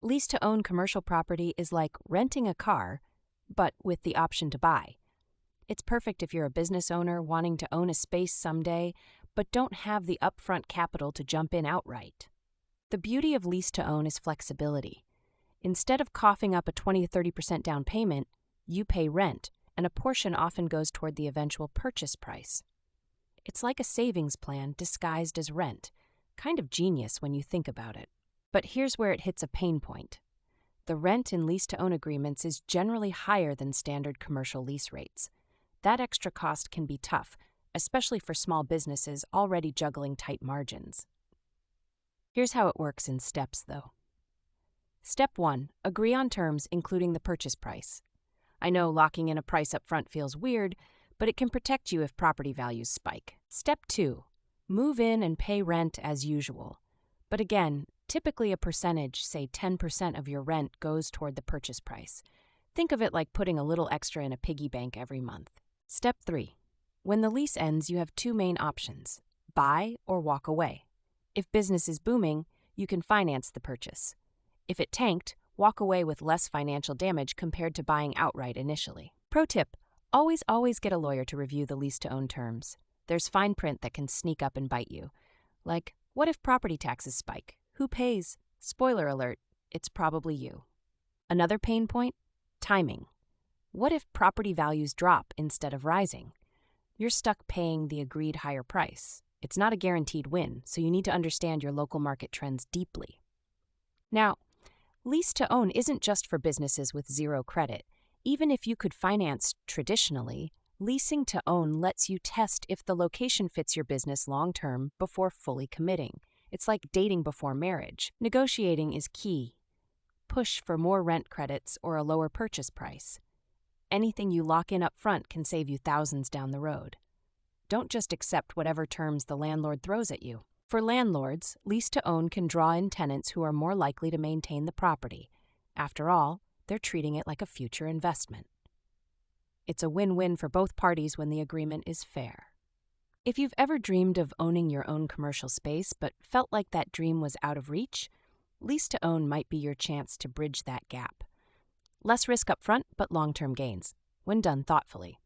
Lease-to-own commercial property is like renting a car, but with the option to buy. It's perfect if you're a business owner wanting to own a space someday, but don't have the upfront capital to jump in outright. The beauty of lease-to-own is flexibility. Instead of coughing up a 20 to 30% down payment, you pay rent, and a portion often goes toward the eventual purchase price. It's like a savings plan disguised as rent. Kind of genius when you think about it. But here's where it hits a pain point. The rent in lease-to-own agreements is generally higher than standard commercial lease rates. That extra cost can be tough, especially for small businesses already juggling tight margins. Here's how it works in steps, though. Step 1. Agree on terms, including the purchase price. I know locking in a price up front feels weird, but it can protect you if property values spike. Step 2. Move in and pay rent as usual. But again, typically a percentage, say 10% of your rent, goes toward the purchase price. Think of it like putting a little extra in a piggy bank every month. Step 3. When the lease ends, you have two main options: buy or walk away. If business is booming, you can finance the purchase. If it tanked, walk away with less financial damage compared to buying outright initially. Pro tip: always get a lawyer to review the lease-to-own terms. There's fine print that can sneak up and bite you. Like, what if property taxes spike? Who pays? Spoiler alert, it's probably you. Another pain point? Timing. What if property values drop instead of rising? You're stuck paying the agreed higher price. It's not a guaranteed win, so you need to understand your local market trends deeply. Now, lease-to-own isn't just for businesses with zero credit. Even if you could finance traditionally, leasing to own lets you test if the location fits your business long-term before fully committing. It's like dating before marriage. Negotiating is key. Push for more rent credits or a lower purchase price. Anything you lock in up front can save you thousands down the road. Don't just accept whatever terms the landlord throws at you. For landlords, lease-to-own can draw in tenants who are more likely to maintain the property. After all, they're treating it like a future investment. It's a win-win for both parties when the agreement is fair. If you've ever dreamed of owning your own commercial space but felt like that dream was out of reach, lease-to-own might be your chance to bridge that gap. Less risk up front, but long-term gains, when done thoughtfully.